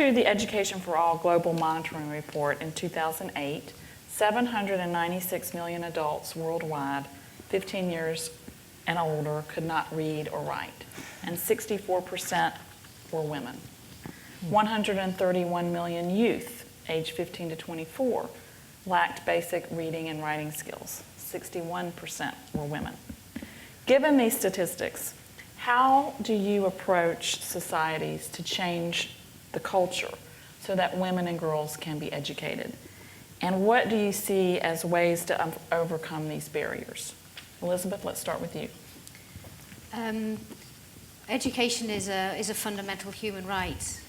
to the Education for All Global Monitoring Report in 2008, 796 million adults worldwide, 15 years and older, could not read or write, and 64% were women. 131 million youth, age 15 to 24, lacked basic reading and writing skills. 61% were women. Given these statistics, how do you approach societies to change the culture so that women and girls can be educated? And what do you see as ways to overcome these barriers? Elizabeth, let's start with you. Education is a fundamental human right.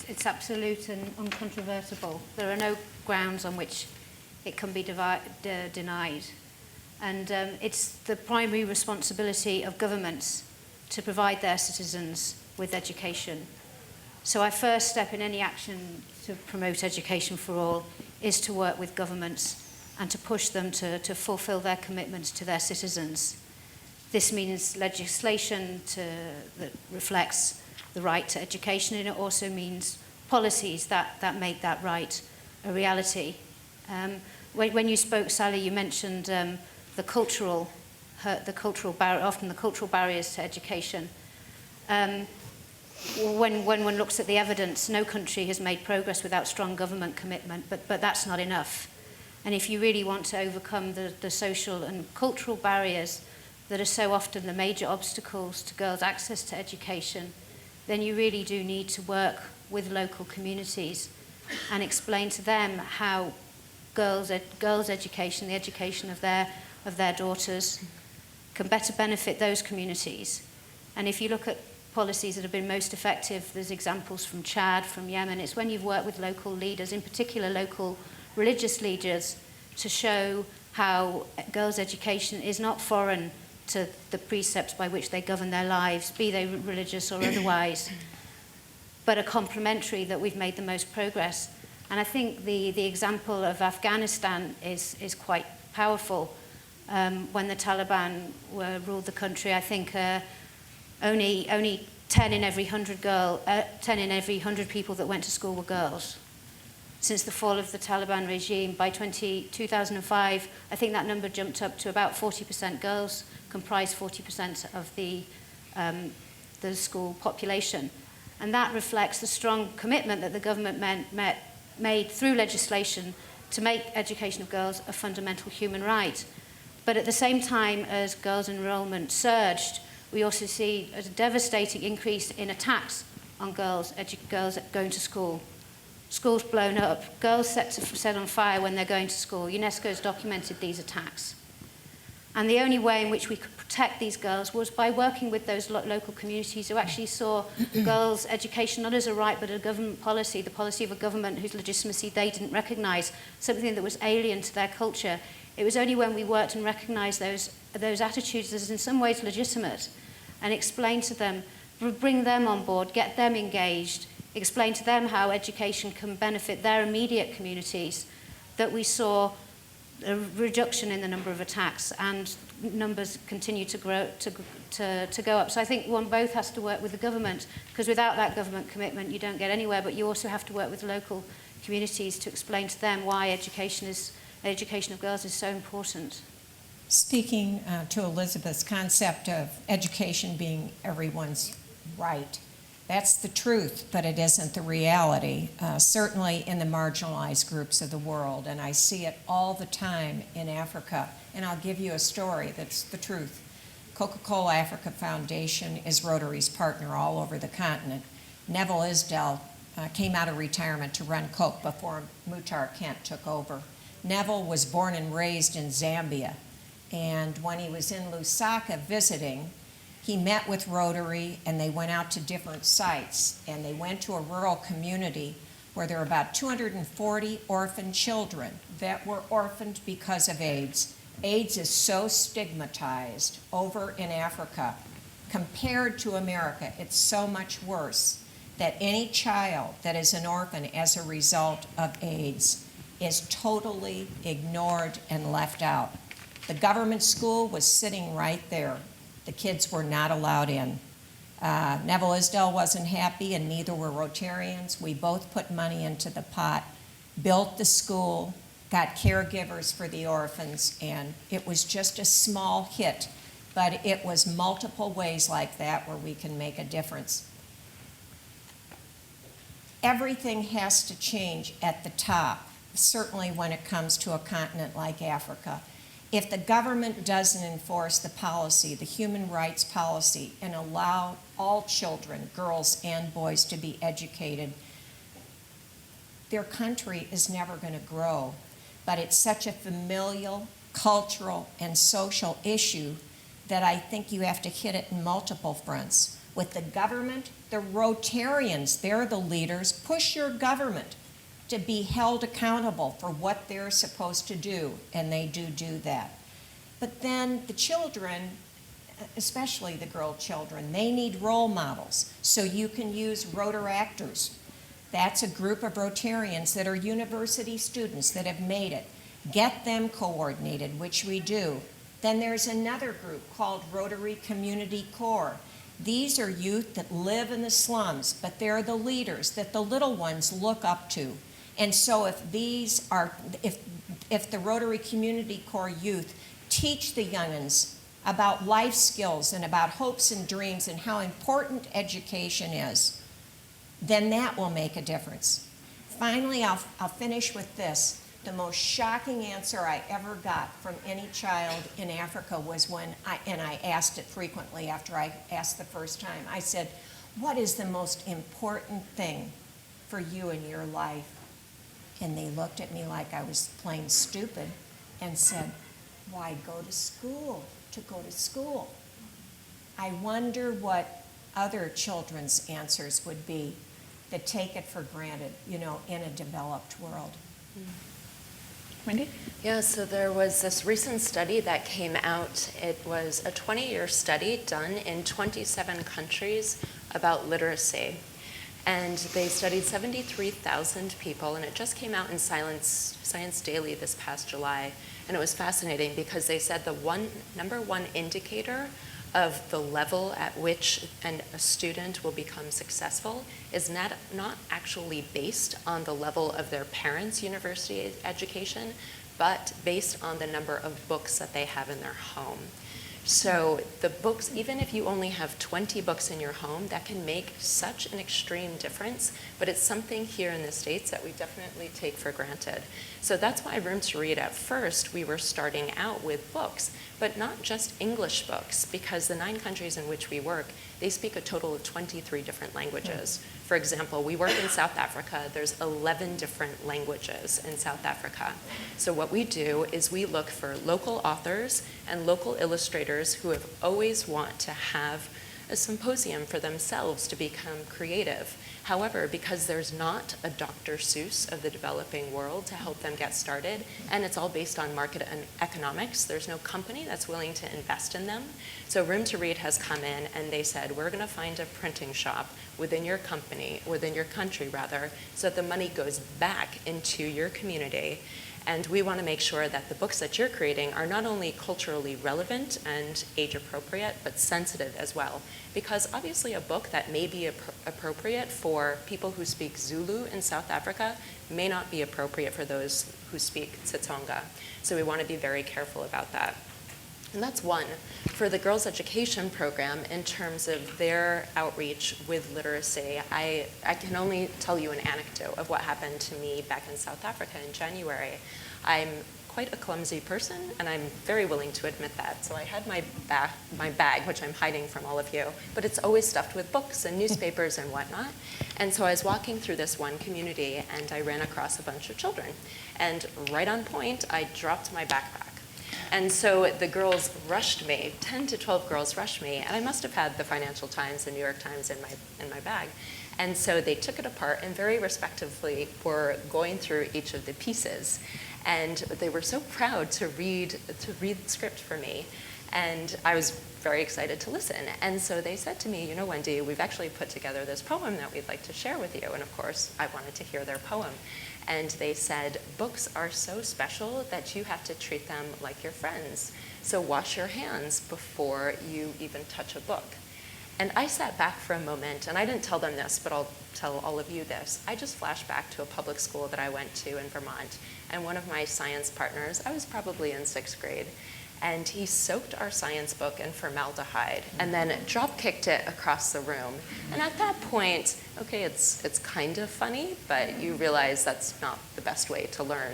It's absolute and uncontrovertible. There are no grounds on which it can be denied. And it's the primary responsibility of governments to provide their citizens with education. So our first step in any action to promote education for all is to work with governments and to push them to fulfill their commitments to their citizens. This means legislation that reflects the right to education, and it also means policies that make that right a reality. When you spoke, Sally, you mentioned the cultural barriers to education. When one looks at the evidence, no country has made progress without strong government commitment, but that's not enough. And if you really want to overcome the social and cultural barriers that are so often the major obstacles to girls' access to education, then you really do need to work with local communities and explain to them how girls' education, the education of their daughters, can better benefit those communities. And if you look at policies that have been most effective, there's examples from Chad, from Yemen. It's when you've worked with local leaders, in particular local religious leaders, to show how girls' education is not foreign to the precepts by which they govern their lives, be they religious or otherwise, but are complementary, that we've made the most progress. And I think the example of Afghanistan is quite powerful. When the Taliban ruled the country, I think only 10 in every 100 people that went to school were girls. Since the fall of the Taliban regime, by 2005, I think that number jumped up to about 40% girls, comprise 40% of the school population. And that reflects the strong commitment that the government made through legislation to make education of girls a fundamental human right. But at the same time as girls' enrollment surged, we also see a devastating increase in attacks on girls going to school. Schools blown up, girls set on fire when they're going to school. UNESCO's documented these attacks. And the only way in which we could protect these girls was by working with those local communities who actually saw girls' education not as a right but a government policy, the policy of a government whose legitimacy they didn't recognize, something that was alien to their culture. It was only when we worked and recognized those attitudes as in some ways legitimate and explained to them, bring them on board, get them engaged, explain to them how education can benefit their immediate communities, that we saw a reduction in the number of attacks, and numbers continue to grow to go up. So I think one both has to work with the government, because without that government commitment you don't get anywhere, but you also have to work with local communities to explain to them why education of girls is so important. Speaking to Elizabeth's concept of education being everyone's right, that's the truth, but it isn't the reality, certainly in the marginalized groups of the world. And I see it all the time in Africa. And I'll give you a story that's the truth. Coca-Cola Africa Foundation is Rotary's partner all over the continent. Neville Isdell came out of retirement to run Coke before Muhtar Kent took over. Neville was born and raised in Zambia. And when he was in Lusaka visiting, he met with Rotary, and they went out to different sites, and they went to a rural community where there were about 240 orphan children that were orphaned because of AIDS. AIDS is so stigmatized over in Africa. Compared to America, it's so much worse that any child that is an orphan as a result of AIDS is totally ignored and left out. The government school was sitting right there. The kids were not allowed in. Neville Isdell wasn't happy, and neither were Rotarians. We both put money into the pot, built the school, got caregivers for the orphans, and it was just a small hit. But it was multiple ways like that where we can make a difference. Everything has to change at the top, certainly when it comes to a continent like Africa. If the government doesn't enforce the policy, the human rights policy, and allow all children, girls and boys, to be educated, their country is never going to grow. But it's such a familial, cultural, and social issue that I think you have to hit it in multiple fronts. With the government, the Rotarians, they're the leaders. Push your government to be held accountable for what they're supposed to do, and they do that. But then the children, especially the girl children, they need role models. So you can use Rotaractors. That's a group of Rotarians that are university students that have made it. Get them coordinated, which we do. Then there's another group called Rotary Community Corps. These are youth that live in the slums, but they're the leaders that the little ones look up to. And so if the Rotary Community Corps youth teach the youngins about life skills and about hopes and dreams and how important education is, then that will make a difference. Finally, I'll finish with this. The most shocking answer I ever got from any child in Africa was when I asked it frequently after I asked the first time. I said, what is the most important thing for you in your life? And they looked at me like I was plain stupid and said, why go to school? To go to school. I wonder what other children's answers would be that take it for granted, in a developed world. Wendy? Yeah, so there was this recent study that came out. It was a 20-year study done in 27 countries about literacy. And they studied 73,000 people, and it just came out in Science Daily this past July. And it was fascinating because they said the number one indicator of the level at which a student will become successful is not actually based on the level of their parents' university education, but based on the number of books that they have in their home. So the books, even if you only have 20 books in your home, that can make such an extreme difference, but it's something here in the States that we definitely take for granted. So that's why Room to Read, at first, we were starting out with books, but not just English books, because the 9 countries in which we work, they speak a total of 23 different languages. For example, we work in South Africa. There's 11 different languages in South Africa. So what we do is we look for local authors and local illustrators who have always want to have a symposium for themselves to become creative. However, because there's not a Dr. Seuss of the developing world to help them get started, and it's all based on market and economics, there's no company that's willing to invest in them. So Room to Read has come in and they said, we're gonna find a printing shop within your company, within your country rather, so that the money goes back into your community. And we want to make sure that the books that you're creating are not only culturally relevant and age appropriate, but sensitive as well. Because obviously a book that may be appropriate for people who speak Zulu in South Africa may not be appropriate for those who speak Tsonga. So we want to be very careful about that. And that's one. For the girls' education program, in terms of their outreach with literacy, I can only tell you an anecdote of what happened to me back in South Africa in January. I'm quite a clumsy person, and I'm very willing to admit that. So I had my bag, which I'm hiding from all of you, but it's always stuffed with books and newspapers and whatnot. And so I was walking through this one community, and I ran across a bunch of children. And right on point, I dropped my backpack. And so the girls rushed me, 10 to 12 girls rushed me, and I must have had the Financial Times, the New York Times in my bag. And so they took it apart and very respectively were going through each of the pieces. And they were so proud to read the script for me. And I was very excited to listen. And so they said to me, Wendy, we've actually put together this poem that we'd like to share with you. And of course, I wanted to hear their poem. And they said, books are so special that you have to treat them like your friends. So wash your hands before you even touch a book. And I sat back for a moment, and I didn't tell them this, but I'll tell all of you this. I just flashed back to a public school that I went to in Vermont, and one of my science partners, I was probably in 6th grade, and he soaked our science book in formaldehyde and then drop-kicked it across the room. And at that point, okay, it's kind of funny, but you realize that's not the best way to learn.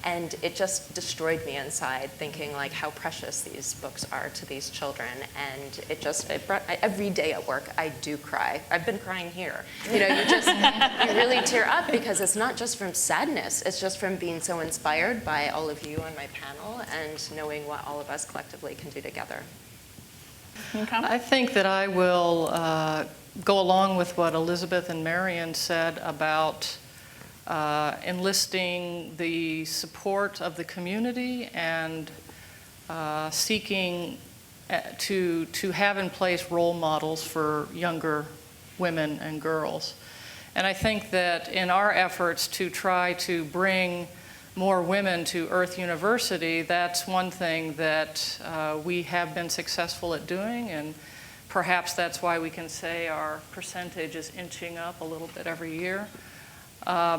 And it just destroyed me inside, thinking like how precious these books are to these children. And it brought, every day at work, I do cry. I've been crying here. You know, you really tear up because it's not just from sadness, it's just from being so inspired by all of you on my panel and knowing what all of us collectively can do together. I think that I will go along with what Elizabeth and Marion said about enlisting the support of the community and seeking to have in place role models for younger women and girls. And I think that in our efforts to try to bring more women to Earth University, that's one thing that we have been successful at doing, and perhaps that's why we can say our percentage is inching up a little bit every year.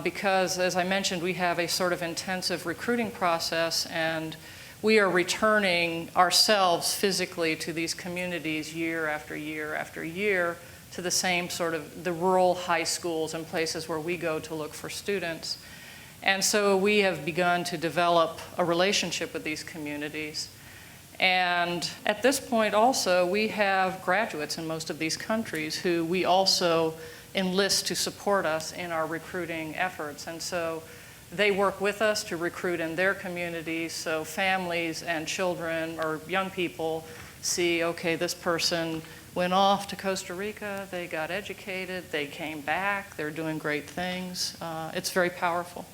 Because, as I mentioned, we have a sort of intensive recruiting process, and we are returning ourselves physically to these communities year after year after year, to the same sort of the rural high schools and places where we go to look for students. And so we have begun to develop a relationship with these communities. And at this point also, we have graduates in most of these countries who we also enlist to support us in our recruiting efforts. And so they work with us to recruit in their communities, so families and children or young people see, okay, this person went off to Costa Rica, they got educated, they came back, they're doing great things. It's very powerful.